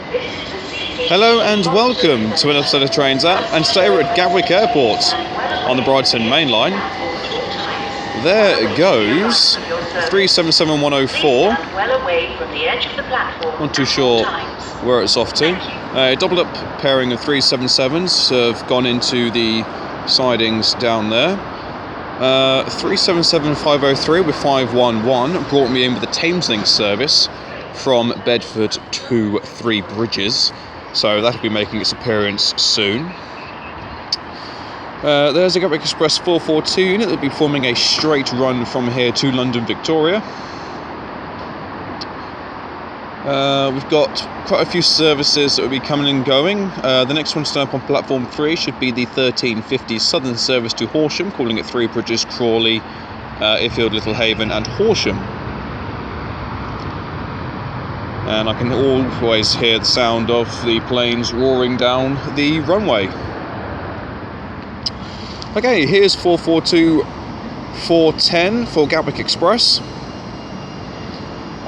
Hello and welcome to an episode of Trains App, and today we're at Gatwick Airport on the Brighton Mainline. There it goes, 377104. Not too sure where it's off to. A doubled up pairing of 377s have gone into the sidings down there. 377503 with 511 brought me in with the Thameslink service from Bedford to Three Bridges, so that'll be making its appearance soon. There's a Gatwick Express 442 unit that'll be forming a straight run from here to London Victoria. We've got quite a few services that will be coming and going. The next one to stand up on platform 3 should be the 1350 Southern service to Horsham, calling at Three Bridges, Crawley, Iffield, Littlehaven and Horsham. And I can always hear the sound of the planes roaring down the runway. Okay, here's 442-410 for Gatwick Express.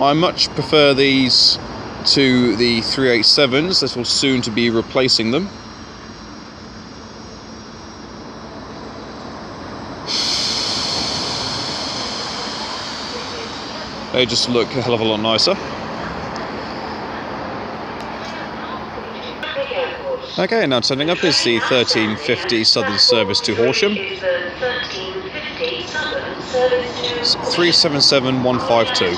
I much prefer these to the 387s. This will soon to be replacing them. They just look a hell of a lot nicer. Okay, now turning up is the 1350 Southern service to Horsham. It's 377152.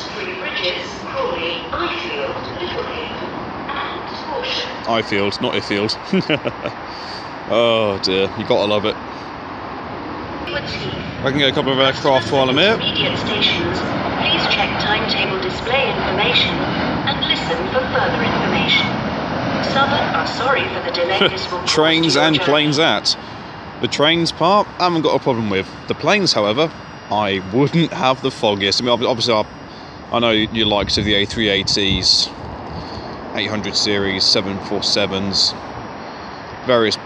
Ifield, not Iffield. Oh dear, you gotta love it. I can get a couple of aircraft while I'm here. Please check timetable display information and listen for further information. Southern are sorry for the delay. Trains and planes at. The trains part, I haven't got a problem with. The planes, however, I wouldn't have the foggiest. I mean, obviously, I know you like to the A380s, 800 series, 747s, various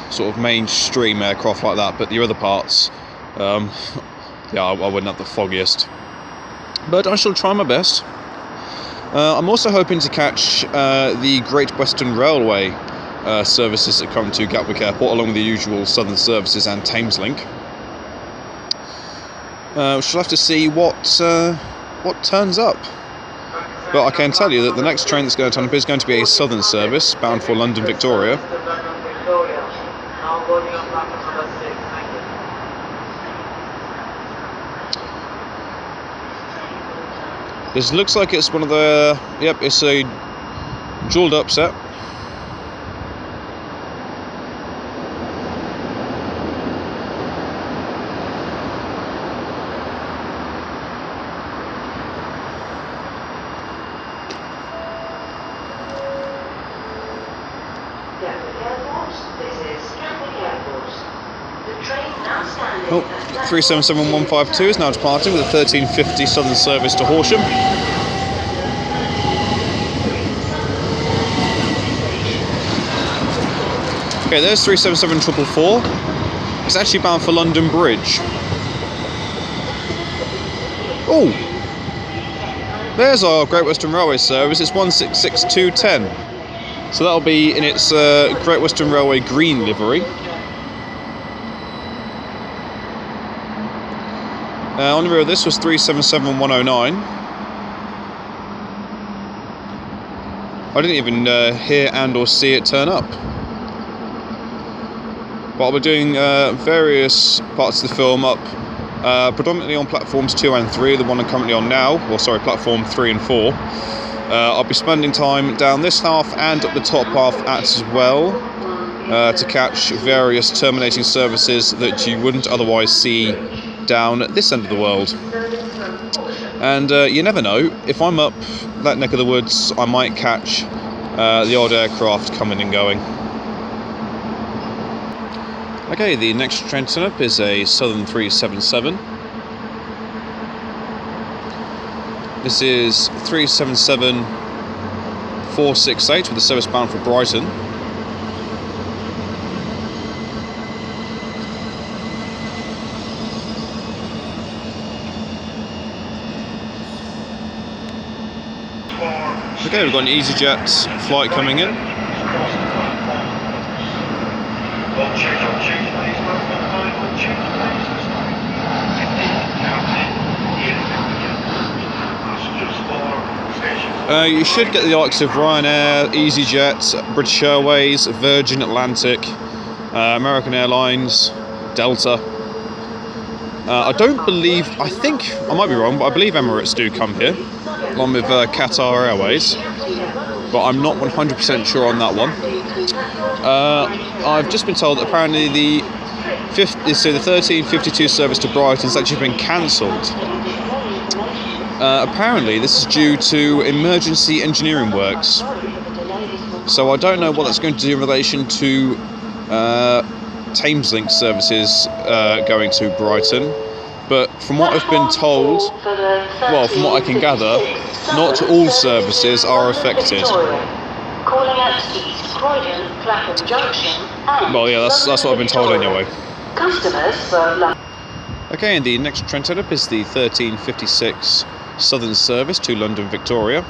sort of mainstream aircraft like that, but the other parts, yeah, I wouldn't have the foggiest. But I shall try my best. I'm also hoping to catch the Great Western Railway services that come to Gatwick Airport, along with the usual Southern services and Thameslink. We shall have to see what turns up. But I can tell you that the next train that's going to turn up is going to be a Southern service bound for London Victoria. This looks like it's one of the... Yep, it's a jewelled up set. Oh, 377152 is now departing with a 1350 Southern service to Horsham. Okay, there's 377444. It's actually bound for London Bridge. Oh! There's our Great Western Railway service. It's 166210. So that'll be in its Great Western Railway green livery. On the rear of this was 377109. I didn't even hear and or see it turn up. But we're doing various parts of the film up, predominantly on platforms 2 and 3, the one I'm currently on now, or sorry, platform 3 and 4. I'll be spending time down this half and up the top half as well, to catch various terminating services that you wouldn't otherwise see down at this end of the world. And you never know, if I'm up that neck of the woods, I might catch the odd aircraft coming and going. Okay, the next train to turn up is a Southern 377. This is 377468 with a service bound for Brighton. Okay, we've got an Easyjet flight coming in. You should get the likes of Ryanair, Easyjet, British Airways, Virgin Atlantic, American Airlines, Delta. I think, I might be wrong, but I believe Emirates do come here, along with Qatar Airways, but I'm not 100% sure on that one. I've just been told that apparently the 1352 service to Brighton has actually been cancelled. Apparently this is due to emergency engineering works. So I don't know what that's going to do in relation to Thameslink services going to Brighton. But from what I've been told, well, from what I can gather, not all services are affected. Well, yeah, that's what I've been told anyway. Okay, and the next train setup is the 1356 Southern service to London Victoria.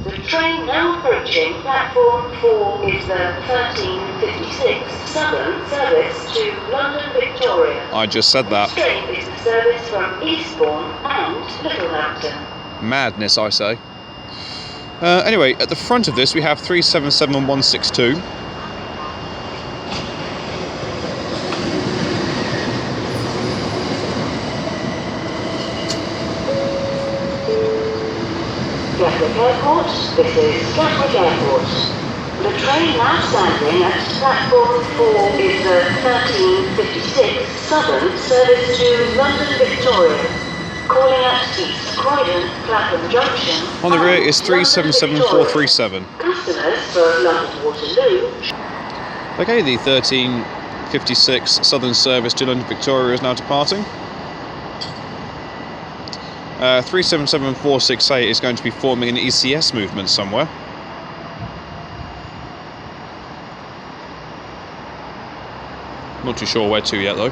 The train now approaching platform 4 is the 1356 Southern service to London Victoria. I just said that. This train is the service from Eastbourne and Littlehampton. Madness, I say. Anyway, at the front of this we have 377162. Gatwick Airport, this is Gatwick Airport. The train now standing at platform 4 is the 1356 Southern service to London Victoria. Calling at East Croydon, Clapham Junction. On the rear is 377437. Customers for London Waterloo. Okay, the 1356 Southern service to London Victoria is now departing. 377468 is going to be forming an ECS movement somewhere. Not too sure where to yet though.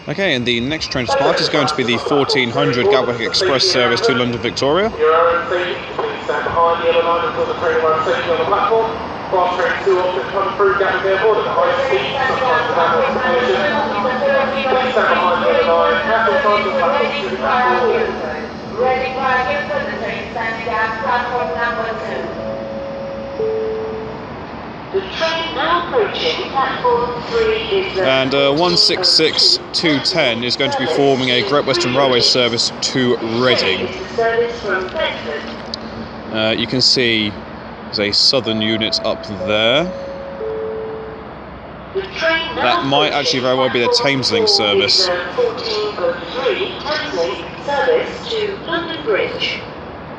Okay, and the next train to depart is going to be the 1400 Gatwick Express service to London Victoria. Your own seat, please stand behind the other line until the train arrives safely on the platform. Fast trains do often come through Gatwick Airport at the high speed, sometimes without notification. Please stand behind the other line. Careful time to platform to the platform. Ready for the train standing at platform number 2. The train now approaching platform 3 is the... And 166210 is going to be forming a Great Western Railway service to Reading. You can see there's a Southern unit up there. That might actually very well be the Thameslink service. 1403 Thameslink service to London Bridge.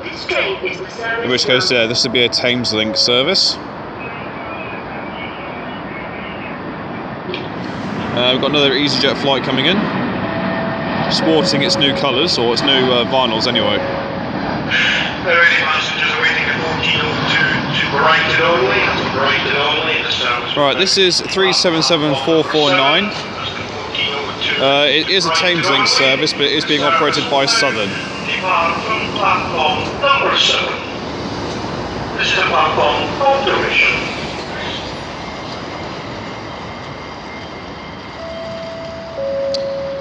This train is the service... In which case, yeah, this would be a Thameslink service. We've got another Easyjet flight coming in, sporting its new colours, or its new vinyls anyway. There are any passengers waiting at 1402 to Brighton only, that's Brighton only. Right, this is 377449. It is a Thameslink service, but it is being operated by Southern. Depart from platform number 7. This is a platform operation.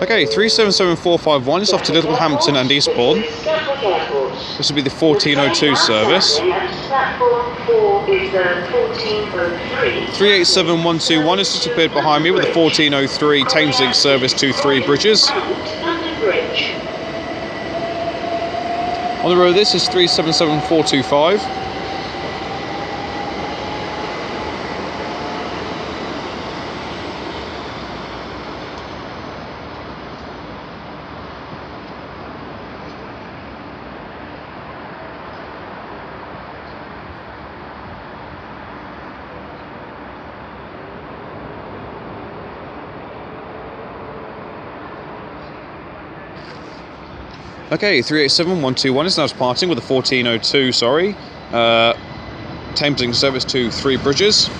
Okay, 377451 is off to Littlehampton and Eastbourne. This will be the 1402 service. 38721 has just appeared behind me with the 1403 Thameslink service to Three Bridges. On the road, this is 377425. Okay, 387121 is now departing with the 1402, Thameslink service to Three Bridges.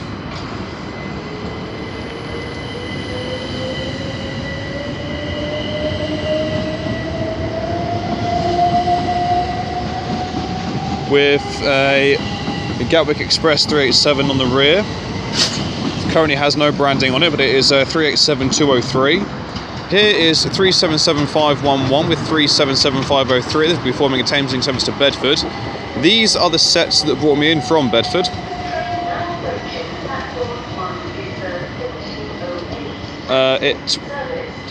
with a Gatwick Express 387 on the rear. Currently has no branding on it, but it is 387203. Here is 377511 with 377503. This will be forming a Thameslink service to Bedford. These are the sets that brought me in from Bedford.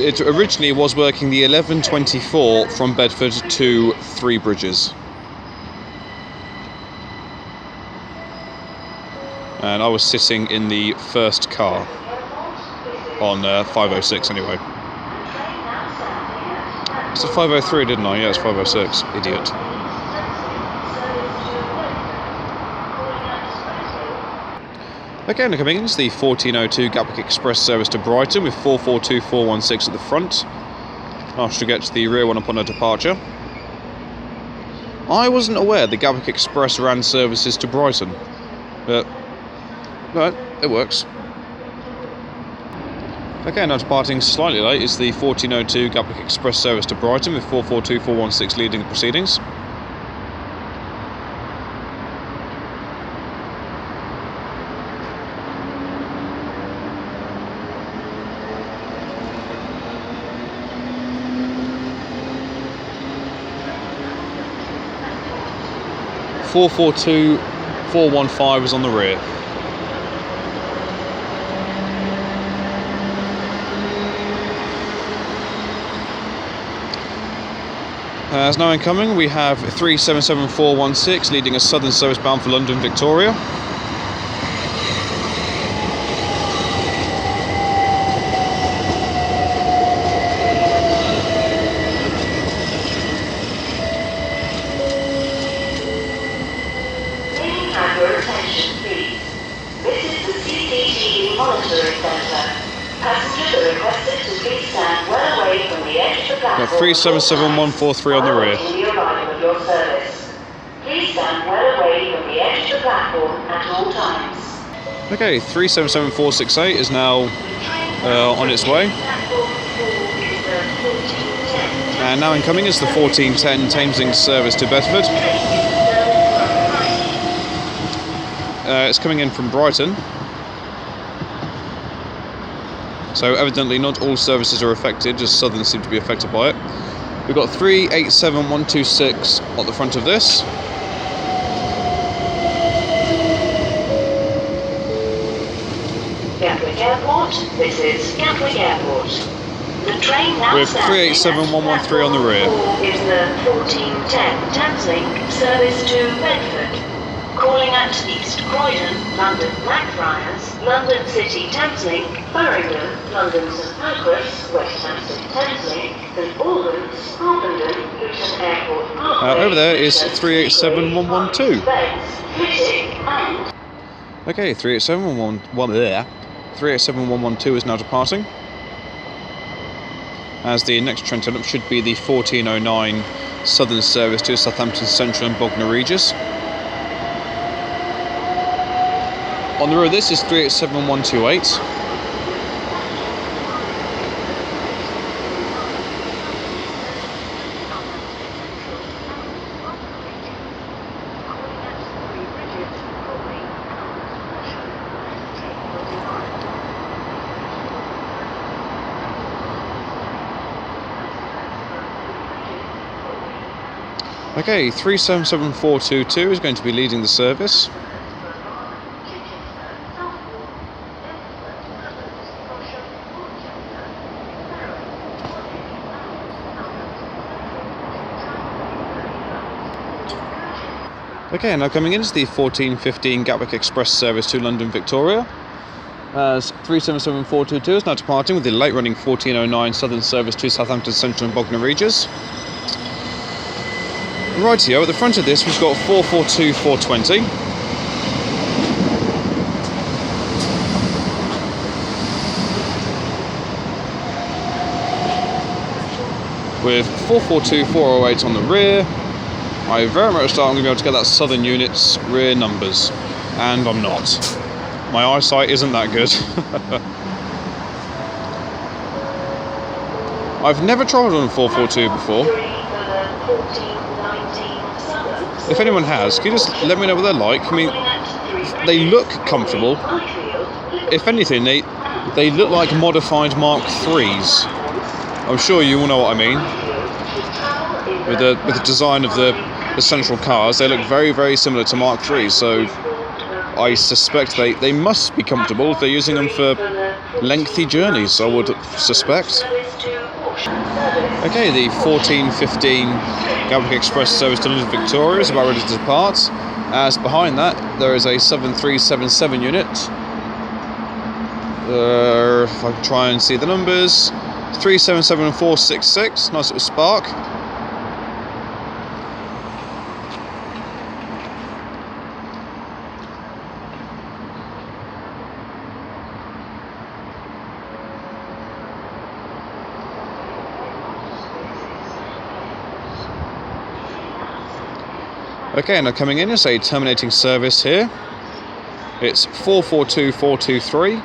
It originally was working the 1124 from Bedford to Three Bridges. And I was sitting in the first car on 506 anyway. It's a 503, didn't I? Yeah, it's 506. Idiot. Okay, now coming in is the 1402 Gatwick Express service to Brighton with 442416 at the front. I shall get to the rear one upon a departure. I wasn't aware the Gatwick Express ran services to Brighton, but it works. Okay, now departing slightly late is the 1402 Gatwick Express service to Brighton with 442416 leading the proceedings. (442-415) is on the rear. As now incoming, we have 377416 leading a southern service bound for London Victoria. Passengers are requested to please stand well away from the edge of the platform. Got 377143 on the rear. Please stand well away from the edge of the platform at all times. Okay, 377468 is now on its way. And now incoming is the 1410 Thameslink service to Bedford. It's coming in from Brighton. So evidently not all services are affected, just Southern seem to be affected by it. We've got 387126 at the front of this. Gatwick Airport, this is Gatwick Airport. The train now with 387113 on the rear. Is the 1410 Thameslink service to Bedford. Calling at East Croydon, London Blackfriars, London City Thameslink, Farringdon, London St Pancras, West Hampstead Thameslink, St Albans, Harpenden, Luton Airport. Over there is 387112. Okay, 387112 is now departing. As the next train turn up should be the 1409 Southern service to Southampton Central and Bognor Regis. On the road, this is 387128. Okay, 377422 is going to be leading the service. Okay, now coming in is the 1415 Gatwick Express service to London Victoria. As 377422 is now departing with the late running 1409 Southern service to Southampton Central and Bognor Regis. Rightio, at the front of this we've got 442420. With 442408 on the rear. I very much thought I'm going to be able to get that Southern unit's rear numbers, and I'm not. My eyesight isn't that good. I've never tried on 442 before. If anyone has, can you just let me know what they're like? I mean, they look comfortable. If anything, they look like modified Mark IIIs. I'm sure you all know what I mean. With the design of the central cars, they look very, very similar to Mark IIIs. So I suspect they must be comfortable if they're using them for lengthy journeys, I would suspect. Okay, the 14:15 Gatwick Express service to London Victoria is about ready to depart. As behind that, there is a 7377 unit. If I can try and see the numbers, 377466, nice little Spark. Okay, now coming in is a terminating service here. It's 442423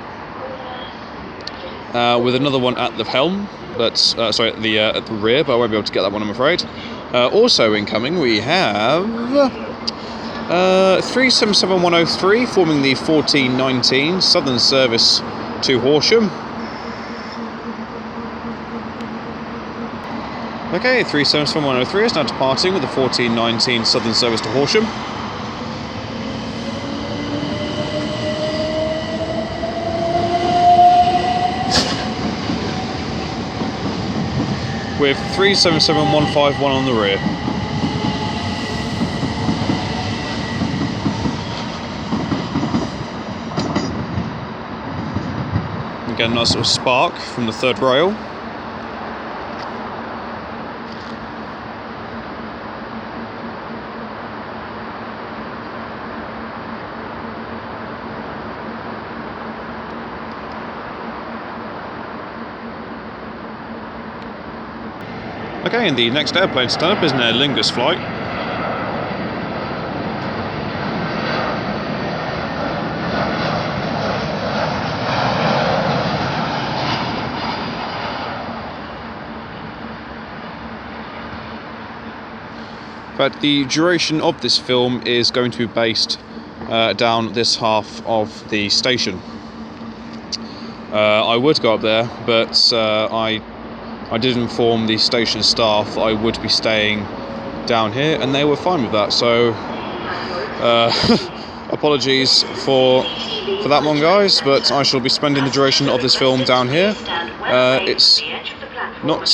with another one at the helm. That's at the rear, but I won't be able to get that one, I'm afraid. Also incoming, we have 377103 forming the 1419 Southern service to Horsham. Okay, 377103 is now departing with the 1419 Southern service to Horsham. With 377151 on the rear. Again, a nice little Spark from the third rail. Okay, and the next airplane to turn up is an Aer Lingus flight. But the duration of this film is going to be based down this half of the station. I would go up there, but I did inform the station staff that I would be staying down here, and they were fine with that. So, apologies for that one, guys. But I shall be spending the duration of this film down here. It's not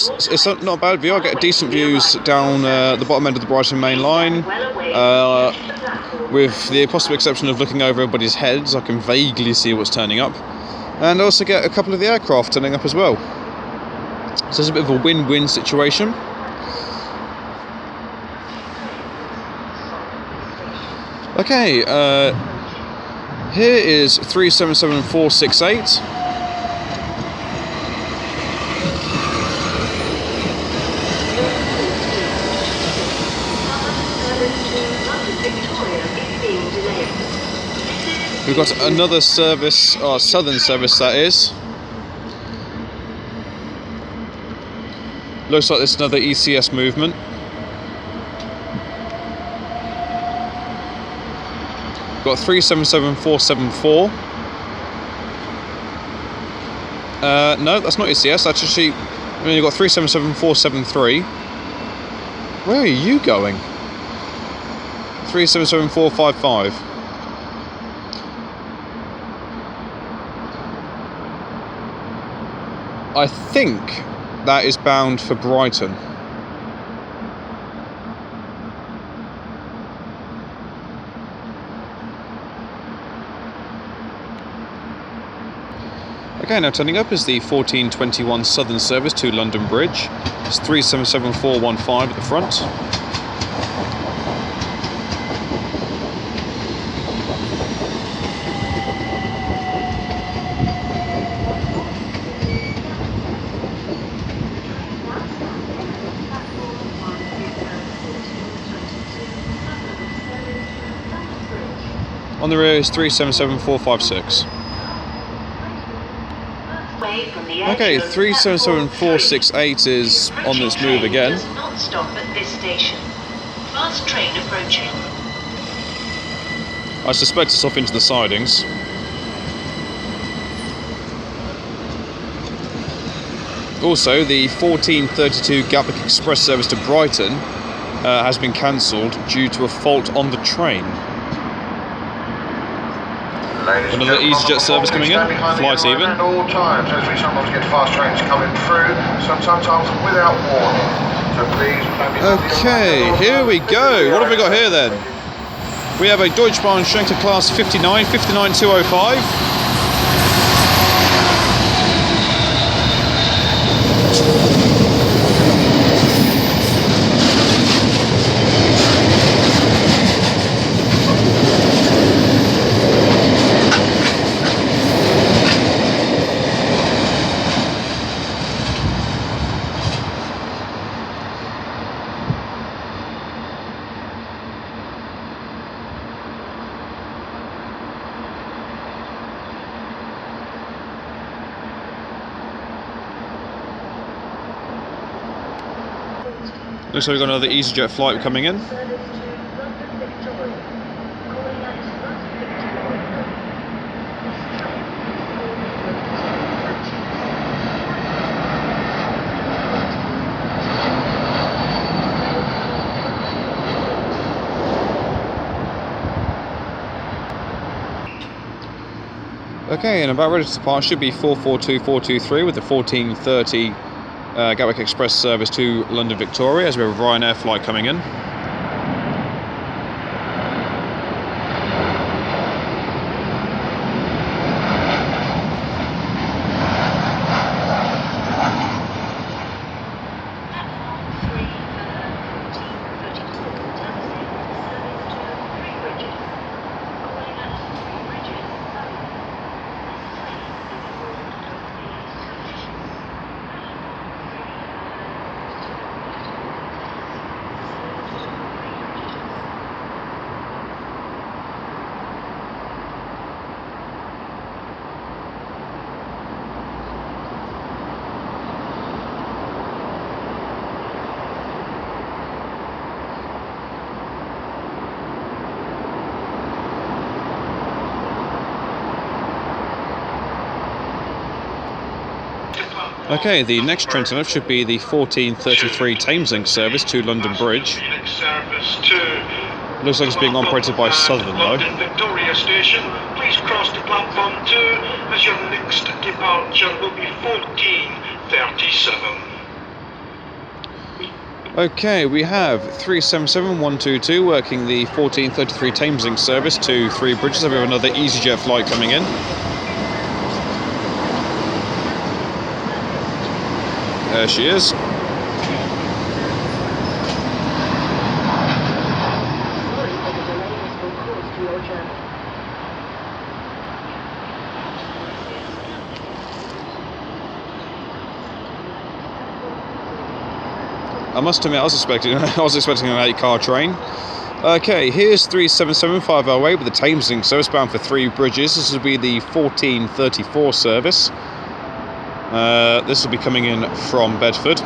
a bad view. I get decent views down the bottom end of the Brighton Mainline. With the possible exception of looking over everybody's heads, I can vaguely see what's turning up, and also get a couple of the aircraft turning up as well. So it's a bit of a win-win situation. Okay, here is 377468. We've got another service, southern service that is. Looks like there's another ECS movement. Got 377474. No, that's not ECS. That's actually, you've got 377473. Where are you going? 377455. I think that is bound for Brighton. Okay, now turning up is the 1421 Southern service to London Bridge. It's 377415 at the front. On the rear is 377456. Okay, 377468 is on this move again. Does not stop at this station. Fast train approaching. I suspect it's off into the sidings. Also, the 14:32 Gatwick Express service to Brighton has been cancelled due to a fault on the train. Another Easyjet service coming in, flight even. At all times, as we sometimes get fast trains coming through, sometimes without warning. So please. Okay, here we go. What have we got here then? We have a Deutsche Bahn Schenker class 59, 59205. Looks like we've got another Easyjet flight coming in. Okay, and about ready to depart should be 442423 with the 14:30 Gatwick Express service to London Victoria, as we have a Ryanair flight coming in. Okay, the next train turn up should be the 14:33 Thameslink service to London Bridge. Looks like it's being operated by Southern though. London Victoria Station, please cross to platform 2 as your next departure will be 14:37. Okay, we have 377122 working the 14:33 Thameslink service to Three Bridges. We have another Easyjet flight coming in. There she is. I must admit, I was expecting an 8-car train. Okay, here's 377508 with the Thameslink service bound for Three Bridges. This will be the 14:34 service. This will be coming in from Bedford.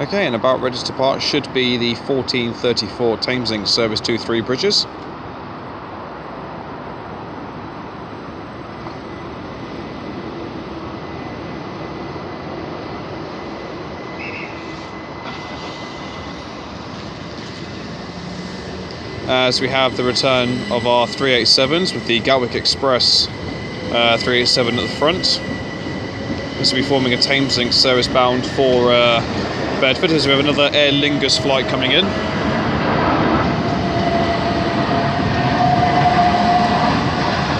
Okay, and about ready to depart should be the 14:34 Thameslink service to Three Bridges. As we have the return of our 387s with the Gatwick Express 387 at the front. This will be forming a Thameslink service bound for Bedford, as we have another Air Lingus flight coming in.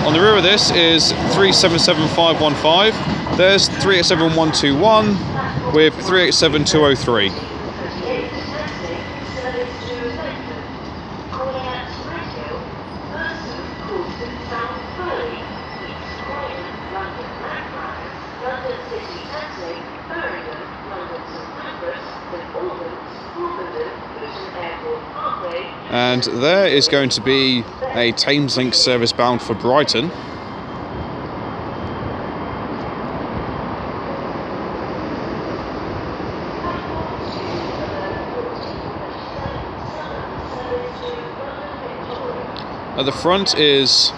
On the rear of this is 377515. There's 387121 with 387203. And there is going to be a Thameslink service bound for Brighton. At the front is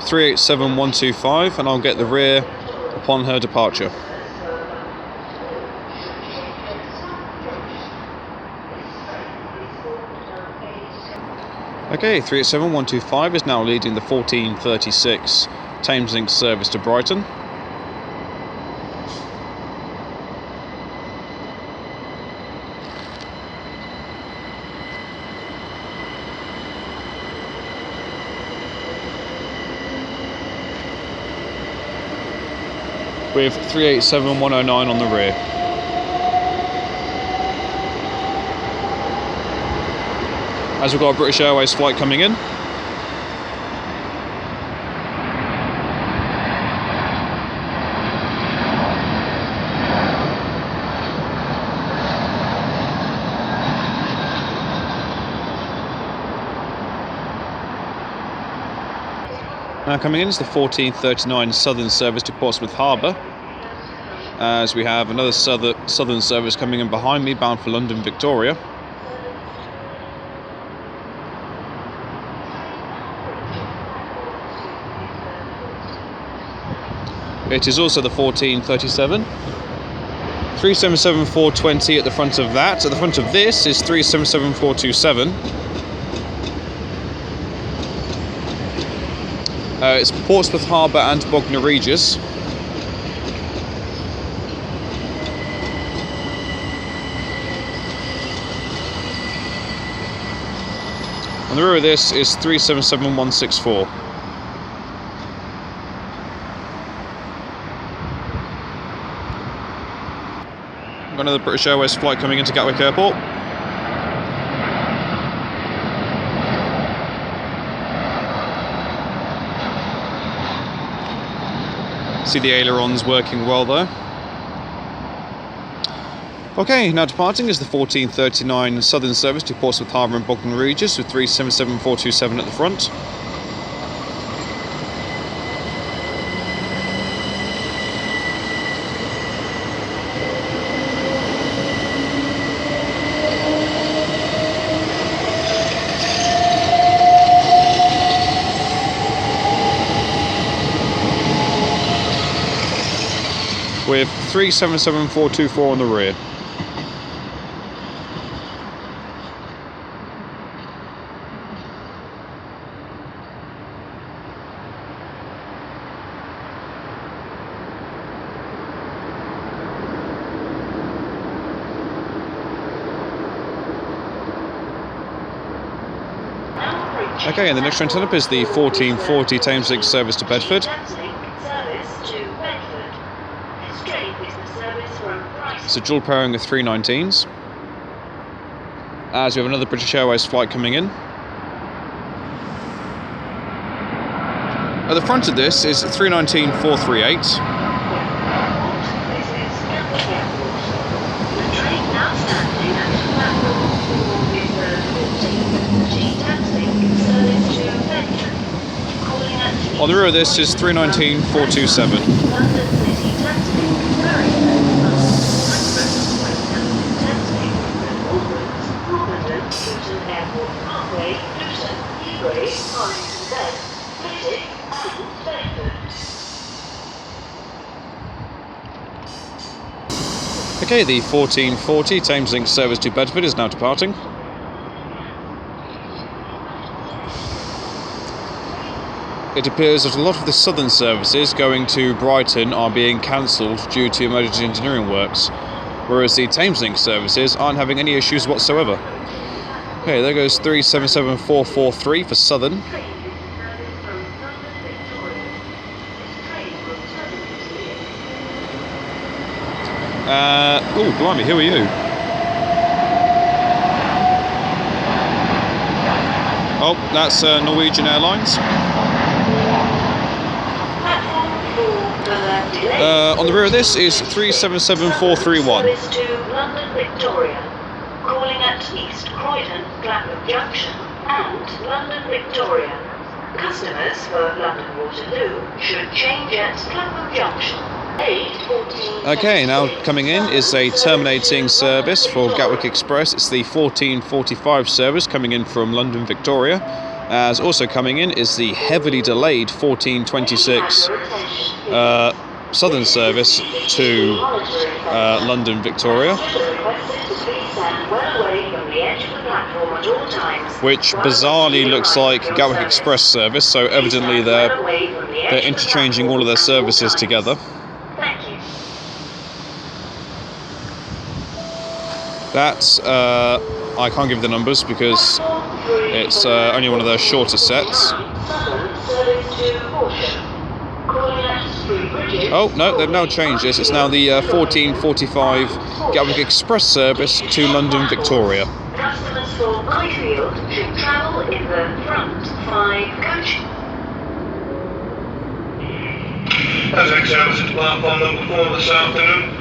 387125, and I'll get the rear upon her departure. Okay, 387125 is now leading the 1436 Thameslink service to Brighton. With 387109 on the rear. As we've got a British Airways flight coming in. Now coming in is the 1439 Southern service to Portsmouth Harbour, as we have another Southern service coming in behind me, bound for London Victoria. It is also the 1437. 377420 at the front of that. At the front of this is 377427. It's Portsmouth Harbour and Bognor Regis. On the rear of this is 377164. Got another British Airways flight coming into Gatwick Airport. See the ailerons working well there. Okay, now departing is the 1439 Southern service to Portsmouth Harbour and Bognor Regis with 377427 at the front. With 377424 on the rear. Okay, and the next train turn up is the 1440 Thameslink service to Bedford. It's a dual pairing of 319s. As we have another British Airways flight coming in. At the front of this is 319438. On the rear of this is 319427. Okay, the 1440 Thameslink service to Bedford is now departing. It appears that a lot of the southern services going to Brighton are being cancelled due to emergency engineering works, whereas the Thameslink services aren't having any issues whatsoever. Okay, there goes 377443 for Southern. Oh, blimey, who are you? Oh, that's Norwegian Airlines. On the rear of this is 377431. Service to London Victoria, calling at East Croydon, Clapham Junction, and London Victoria. Customers for London Waterloo should change at Clapham Junction. Okay, now coming in is a terminating service for Gatwick Express. It's the 1445 service coming in from London Victoria As also coming in is the heavily delayed 1426 Southern service to London Victoria, which bizarrely looks like Gatwick Express service, so evidently they're interchanging all of their services together. That's I can't give the numbers because it's only one of their shorter sets. Oh no, they've now changed this. It's now the 1445 Gatwick Express service to London Victoria. Customers for Byfield should travel in the front 5 coach. As next service to platform number 4 this afternoon.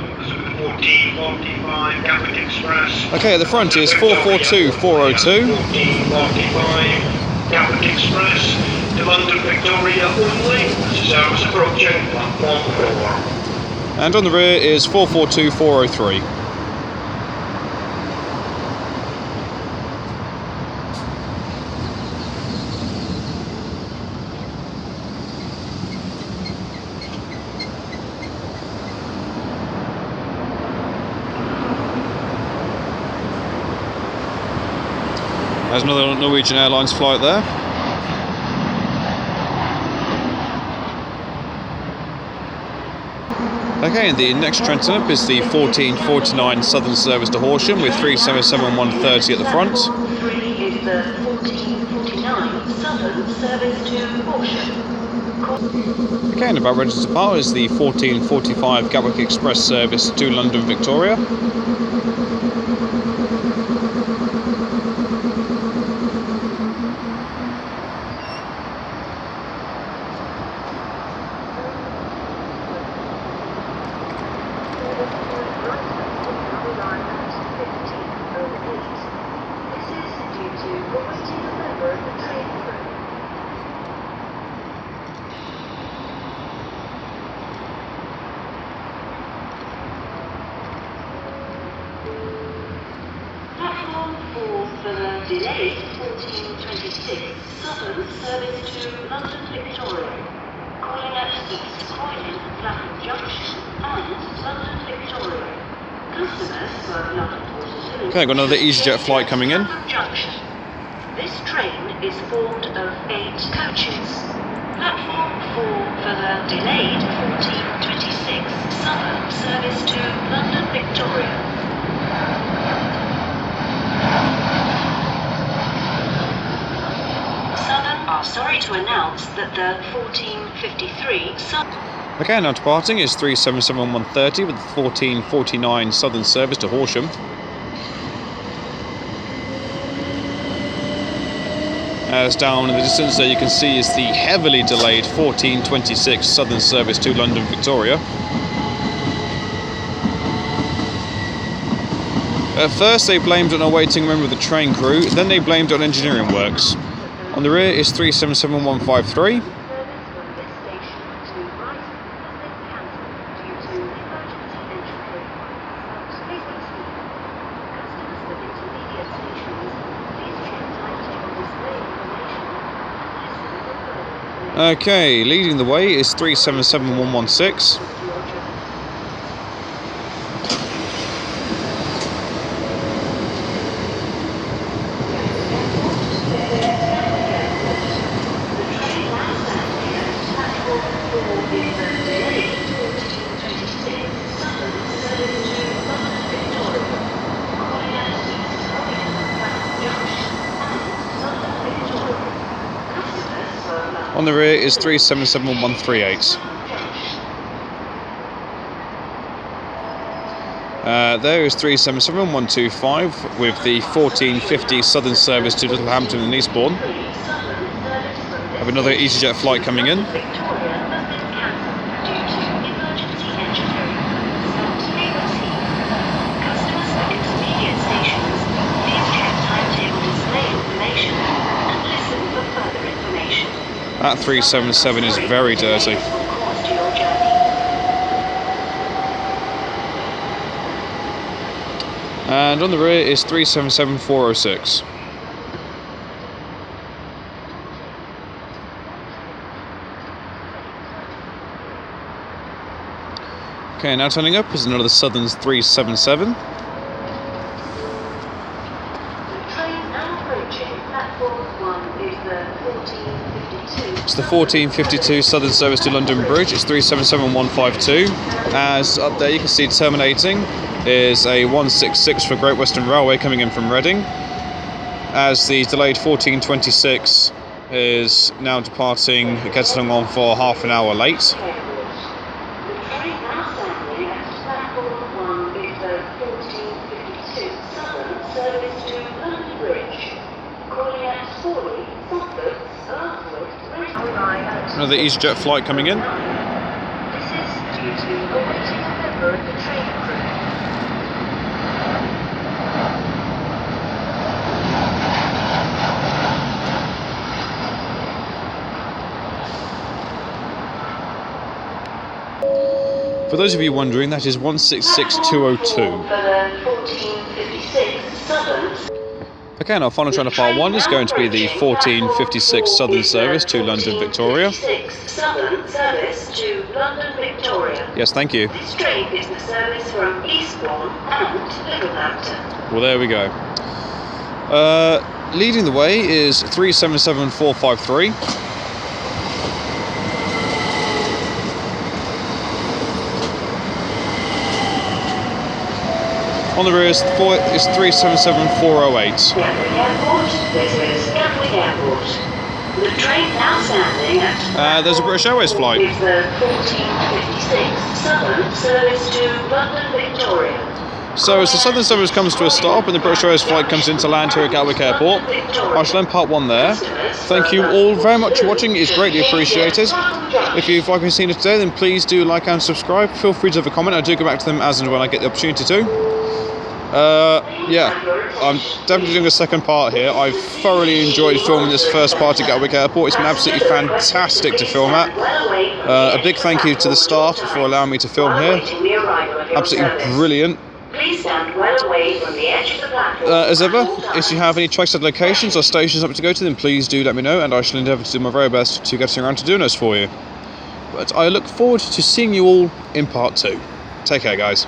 1445 Gatwick Express. Okay, at the front is 442 402. 1445 Gatwick Express to London Victoria only. This is service approaching platform 4. And on the rear is 442 403. There's another Norwegian Airlines flight there. Okay, and the next train up is the 1449 Southern service to Horsham with 377-130 at the front. Is the 1449 Southern service to Horsham. Okay, and about ready to depart is the 1445 Gatwick Express service to London Victoria. Delayed 1426 Southern service to London Victoria, calling at East Croydon, Clapham Junction and London Victoria. Customers for London Waterloo. Okay, got another Easyjet flight coming in. Junction. This train is formed of 8 coaches. Platform 4 for the delayed 1426 Southern service to London Victoria. Are sorry to announce that the 1453 Okay, now departing is 377-130 with the 1449 Southern service to Horsham. As down in the distance there you can see is the heavily delayed 1426 Southern service to London Victoria. At first they blamed it on a waiting member of the train crew, then they blamed it on engineering works. On the rear is 377-153. Okay, leading the way is 377-116. On the rear is 377-138. There is 377-125 with the 1450 Southern service to Littlehampton and Eastbourne. Have another Easyjet flight coming in. That 377 is very dirty. And on the rear is 377-406. Okay, now turning up is another Southern 377. The train now approaching platform 1 is the 1452. It's the 1452 Southern service to London Bridge. It's 377152. As up there you can see terminating is a 166 for Great Western Railway coming in from Reading. As the delayed 1426 is now departing, getting on for half an hour late. The train now standing at platform 1 is the 1452 Southern service to London Bridge. Calling at Sawley, Suffolk, Earthwood, Another Easyjet flight coming in. This is due to awaiting a member of the train crew. For those of you wondering, that is 166202. For the 1456 Southern. Okay, and our final train of part 1 is going to be the 1456 Southern service to London Victoria. 1456 Southern service to London Victoria. Yes, thank you. This train is the service from Eastbourne and Littlehampton. Well, there we go. Leading the way is 377453. On the rear is 377408. Gatwick Airport, this is Gatwick Airport. The train now standing at There's a British Airways flight. is the 1456 Southern service to London Victoria. So as the Southern service comes to a stop and the British Airways flight comes in to land here at Gatwick Airport, I shall end part 1 there. Thank you all very much for watching, it's greatly appreciated. If you've liked what you've seen today, then please do like and subscribe. Feel free to leave a comment, I do go back to them as and when I get the opportunity to. Yeah, I'm definitely doing a second part here. I've thoroughly enjoyed filming this first part at Gatwick Airport. It's been absolutely fantastic to film at. A big thank you to the staff for allowing me to film here. Absolutely brilliant. Please stand well away from the edge of the platform. As ever, if you have any choice locations or stations up to go to, then please do let me know, and I shall endeavour to do my very best to get around to doing those for you. But I look forward to seeing you all in part 2. Take care, guys.